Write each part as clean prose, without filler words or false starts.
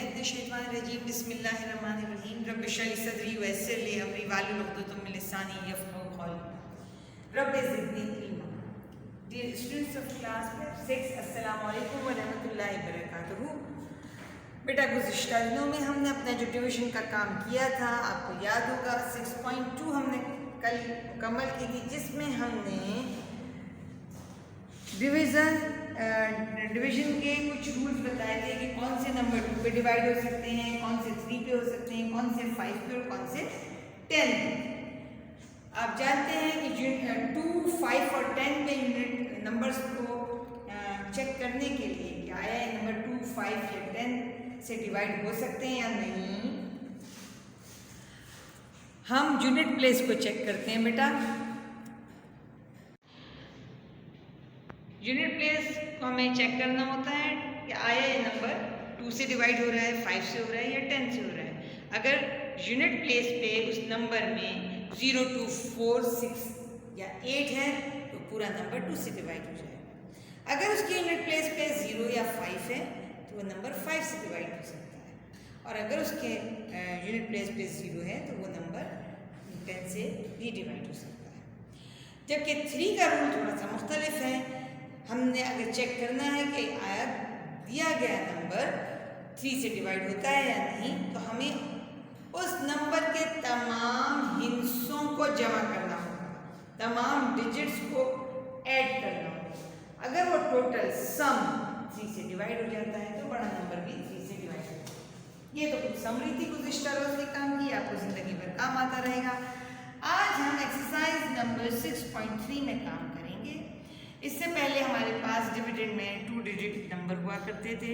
बिस्मिल्लाहिर्रहमानिर्रहीम बिस्मिल्लाहिर्रहमानिर्रहीम रब्बि इश्रह ली सदरी वयस्सिर ली अमरी वाहलुल उक़दतम मिन लिसानी यफ़क़हू क़ौली rabbi ज़िदनी इल्मा। Dear students of class 6, अस्सलामु अलैकुम व रहमतुल्लाहि व बरकातुहू। बेटा गुज़िश्ता दिनों में हमने अपना जो डिवीज़न का काम किया था आपको याद होगा 6.2 हमने कल मुकम्मल की थी, जिसमें हमने डिवीज़न के कुछ रूल्स बताए थे कि कौन से नंबर 2 पे डिवाइड हो सकते हैं, कौन से 3 पे हो सकते हैं, कौन से 5 पे और कौन से 10 पे। आप जानते हैं कि 2, 5 और 10 पे यूनिट नंबर्स को चेक करने के लिए कि आया नंबर 2, 5 या 10 से डिवाइड हो सकते हैं या नहीं, हम यूनिट प्लेस को चेक करते हैं। बेटा यूनिट प्लेस को हमें चेक करना होता है कि आया ये नंबर 2 से डिवाइड हो रहा है, 5 से हो रहा है या 10 से हो रहा है। अगर यूनिट प्लेस पे उस नंबर में 0, 2, 4, 6 या 8 है तो पूरा नंबर 2 से डिवाइड हो जाएगा। अगर उसकी यूनिट प्लेस पे 0 या 5 है तो वो नंबर 5 से डिवाइड हो सकता है, और अगर उसके यूनिट प्लेस पे 0 है तो वो नंबर 10 से भी डिवाइड हो सकता है। जबकि 3 का रूल थोड़ा सा मुख्तलिफ है। हमने अगर चेक करना है कि आया दिया गया नंबर 3 से डिवाइड होता है या नहीं, तो हमें उस नंबर के तमाम हिस्सों को जमा करना होगा, तमाम डिजिट्स को ऐड करना होगा। अगर वो टोटल सम 3 से डिवाइड हो जाता है तो बड़ा नंबर भी 3 से डिवाइड होता है। ये तो कुछ समरी थी गुज़िश्ता रोज़ के काम की, आपको ज़िंदगी भर काम आता रहेगा। आज हम एक्सरसाइज नंबर 6.3 में काम करेंगे। इससे पहले हमारे पास डिविडेंड में 2 डिजिट नंबर हुआ करते थे,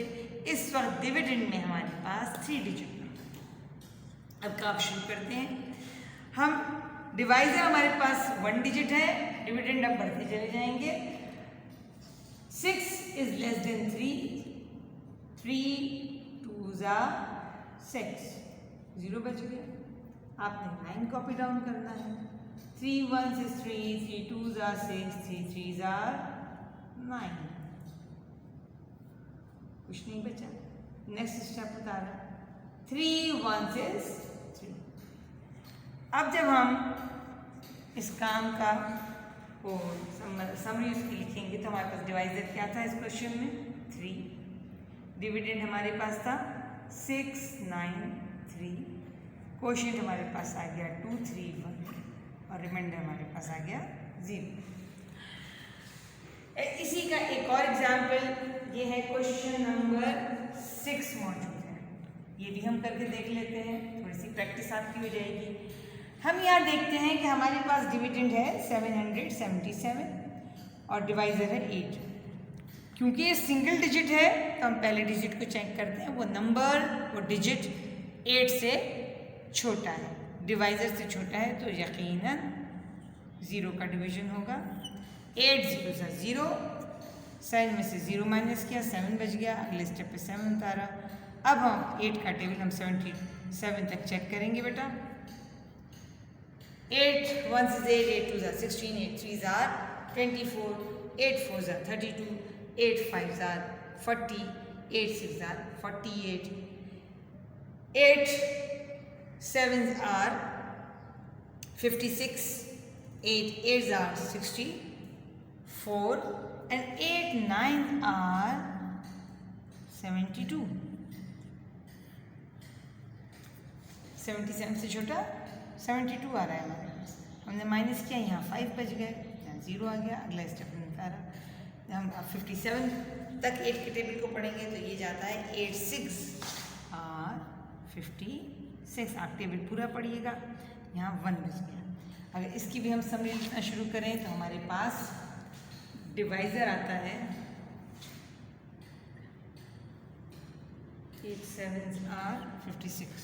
इस वक्त डिविडेंड में हमारे पास 3 डिजिट नंबर। अब काम शुरू करते हैं। हम डिवाइजर हमारे पास 1 डिजिट है, डिविडेंड अब बढ़ते चले जाएंगे। 6 is less than 3, 3 2s are 6, 0 बच गया। आपने 9 कॉपी डाउन करना है। 3 1s is 3, 3 2s are 6, 3 3s are 9। कुछ नहीं बचा। नेक्स्ट स्टेप बता रहा, 3 1s is 3। अब जब हम इस काम का समरी उसकी लिखेंगे तो हमारे पास डिवाइजर क्या था इस क्वेश्चन में 3, डिविडेंड हमारे पास था 6 9 3, क्वोशिएंट हमारे पास आ गया 2 3 1 और रिमाइंडर हमारे पास आ गया 0। इसी का एक और एग्जाम्पल ये है, क्वेश्चन नंबर 6 मौजूद है, ये भी हम करके देख लेते हैं, थोड़ी सी प्रैक्टिस आपकी हो जाएगी। हम यहाँ देखते हैं कि हमारे पास डिविडेंड है 777 और डिवाइजर है 8। क्योंकि ये सिंगल डिजिट है तो हम पहले डिजिट को चेक करते हैं, वो नंबर वो डिजिट 8 से छोटा है, डिवाइजर से छोटा है, तो यकीनन 0 का डिवीजन होगा। 8 0 से 0, 7 में से 0 माइनस किया, 7 बच गया, अगले स्टेप पे 7 उतारा। अब हम 8 का टेबल हम 77 तक चेक करेंगे बेटा। 8 1s is 8, 8 2s are 16, 8 3s are 24, 8 4s are 32, 8 5s are 40, 8 6s are 48, 8 7s are 56, 8 8s are 64 and 8 9s are 72। 77 से छोटा 72 आ रहा है हमारे पास, हमने माइनस किया, यहाँ 5 बच गए, यहाँ 0 आ गया, अगला स्टेप में उतारा। हम 57 तक 8 के टेबल को पढ़ेंगे तो ये जाता है 8 6 और 56। आप टेबल पूरा पढ़िएगा, यहाँ 1 बच गया। अगर इसकी भी हम समरी लिखना शुरू करें तो हमारे पास डिवाइजर आता है 8 7s are 56।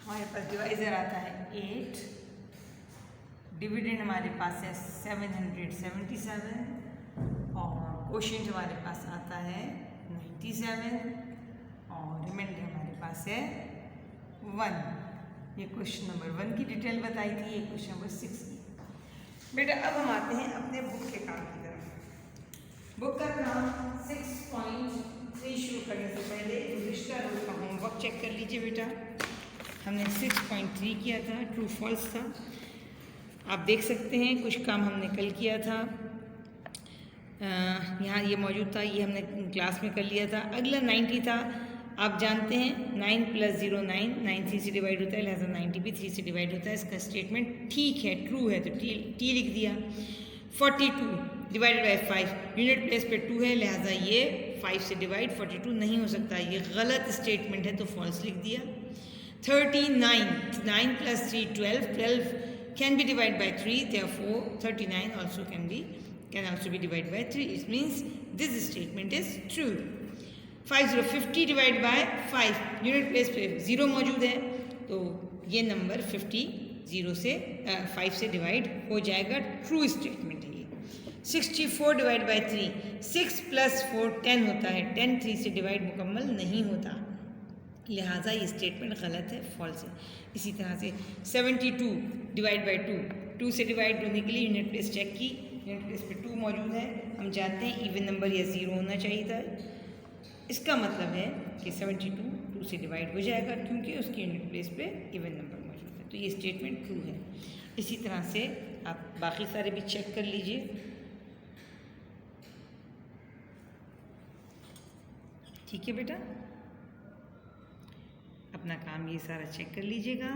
हमारे पास डिवाइजर आता है 8, डिविडेंड हमारे पास है 777 और क्वोशिएंट हमारे पास आता है 97 और रिमाइंडर हमारे पास है 1। ये क्वेश्चन नंबर 1 की डिटेल बताई थी, ये क्वेश्चन नंबर 6 की। बेटा अब हम आते हैं अपने बुक के काम की तरफ। बुक का काम 6.3 से शुरू करने से पहले गुज़िश्ता रोज़ का होमवर्क चेक कर लीजिए बेटा। हमने 6.3 किया था, ट्रू फॉल्स था। आप देख सकते हैं कुछ काम हमने कल किया था, यहाँ ये मौजूद था, ये हमने क्लास में कर लिया था। अगला 90 था। आप जानते हैं 9 + 0 9, 9 3 से डिवाइड होता है, लिहाजा 90 भी 3 से डिवाइड होता है। इसका स्टेटमेंट ठीक है, ट्रू है, तो टी लिख दिया। 42 डिवाइडेड बाय 5, यूनिट प्लेस पे 2 है, लिहाजा ये 5 से डिवाइड 42 नहीं हो सकता, ये गलत स्टेटमेंट है, तो फॉल्स लिख दिया। 39, 9 + 3 12, 12 can be divided by 3, therefore 39 also can also be divided by 3. It means this statement is true. 50 divided by 5, unit place पे 0 मौजूद है, तो ये नंबर 50 0 से 5 से डिवाइड हो जाएगा, ट्रू स्टेटमेंट है ये। 64 डिवाइड बाई 3, 6 + 4 10 होता है, 10 3 से डिवाइड मुकम्मल नहीं होता, लिहाजा ये स्टेटमेंट गलत है, फॉल्स है। इसी तरह से 72 डिवाइड बाई 2, 2 से डिवाइड होने के लिए यूनिट प्लेस चेक की, यूनिट प्लेस पे 2 मौजूद है। हम जानते हैं इवन नंबर या 0 होना चाहिए था, इसका मतलब है कि 72 2 से डिवाइड हो जाएगा क्योंकि उसकी यूनिट प्लेस पे इवन नंबर मौजूद है, तो ये स्टेटमेंट ट्रू है। इसी तरह से आप बाकी सारे भी चेक कर लीजिए, ठीक है बेटा। अपना काम ये सारा चेक कर लीजिएगा।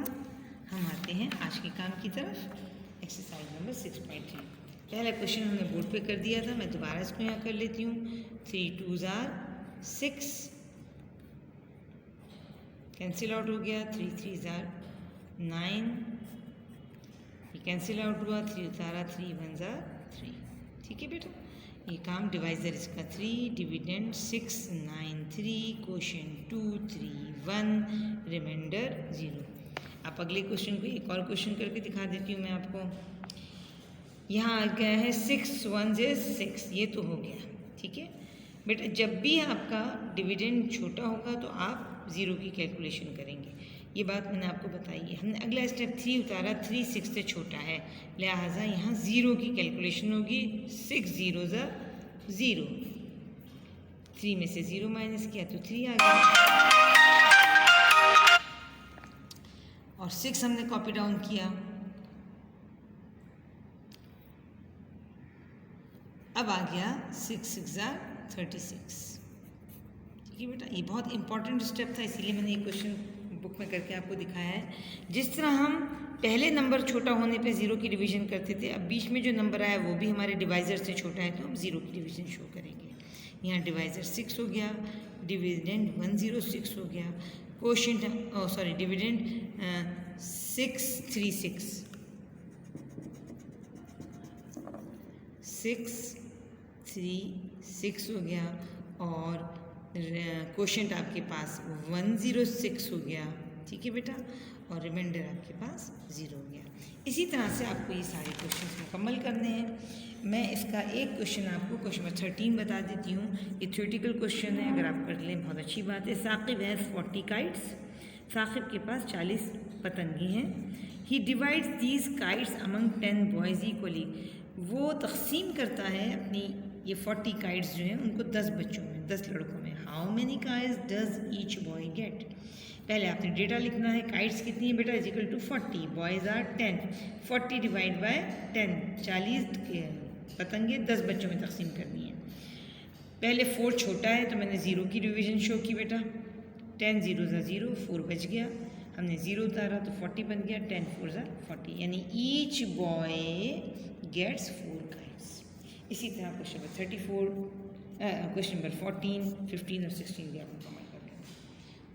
हम आते हैं आज के काम की तरफ। एक्सरसाइज नंबर 6.3, पहला क्वेश्चन हमने बोर्ड पे कर दिया था, मैं दोबारा इसको यहाँ कर लेती हूँ। 3 2s are 6, कैंसिल आउट हो गया। 3 3s are 9, ये कैंसिल आउट हुआ। 3 उतारा, 3 1s are 3, ठीक है बेटा। ये काम डिवाइज़र इसका 3, डिविडेंड 6 9 3, क्वोशिएंट 2 3 1, रिमाइंडर 0। आप अगले क्वेश्चन को एक और क्वेश्चन करके दिखा देती हूँ मैं आपको। यहाँ आ गया है 6 1s is 6, ये तो हो गया, ठीक है बेटा। जब भी आपका डिविडेंड छोटा होगा तो आप 0 की कैलकुलेशन करेंगे, ये बात मैंने आपको बताई है। हमने अगला स्टेप 3 उतारा, 3 6 से छोटा है, लिहाजा यहाँ 0 की कैलकुलेशन होगी। 6 0s are 0, 3 में से 0 माइनस किया तो 3 आ गया, और 6 हमने कॉपी डाउन किया। अब आ गया 6 6 are 36, ठीक है बेटा। ये बहुत इंपॉर्टेंट स्टेप था, इसीलिए मैंने ये क्वेश्चन बुक में करके आपको दिखाया है। जिस तरह हम पहले नंबर छोटा होने पे 0 की डिवीज़न करते थे, अब बीच में जो नंबर आया वो भी हमारे डिवाइज़र से छोटा है, तो हम 0 की डिवीज़न शो करेंगे। यहाँ डिवाइज़र 6 हो गया, डिविडेंड 106 हो गया, क्वोशिएंट डिविडेंड 6 3 6 6 3 6 हो गया, और क्वोशिएंट आपके पास 106 हो गया, ठीक है बेटा, और रिमाइंडर आपके पास 0 हो गया। इसी तरह से आपको ये सारे क्वेश्चंस मुकम्मल करने हैं। मैं इसका एक क्वेश्चन आपको क्वेश्चन नंबर 13 बता देती हूँ। ये थ्योरेटिकल क्वेश्चन है, अगर आप कर लें बहुत अच्छी बात है। साकिब हैज़ 40 काइट्स, साकिब के पास 40 पतंगे हैं। He divides these kites among 10 boys equally, वो तकसीम करता है अपनी ये 40 काइट्स जो हैं उनको 10 बच्चों में, 10 लड़कों में। How many kites does each boy get, पहले आपने डेटा लिखना है। काइट्स कितनी है बेटा, is equal to 40, boys are 10, 40 divide by 10, 40 पतंगे 10 बच्चों में तकसीम करनी है। पहले 4 छोटा है तो मैंने 0 की डिवीज़न शो की बेटा। 10 0s are 0, 4 बच गया, हमने 0 उतारा तो 40 बन गया। 10 4s are 40, यानी ईच बॉय गेट्स 4 काइट्स। इसी तरह क्वेश्चन नंबर 34, क्वेश्चन नंबर 14 15 और 16 भी आप मुकम्मल कर लेंगे।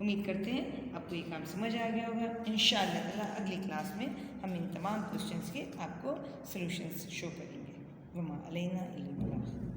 उम्मीद करते हैं आपको ये काम समझ आ गया होगा। इंशाअल्लाह ताला अगली क्लास में हम इन तमाम क्वेश्चंस के आपको सॉल्यूशंस शो करेंगे। वमा अलैना इल्लल बलाग।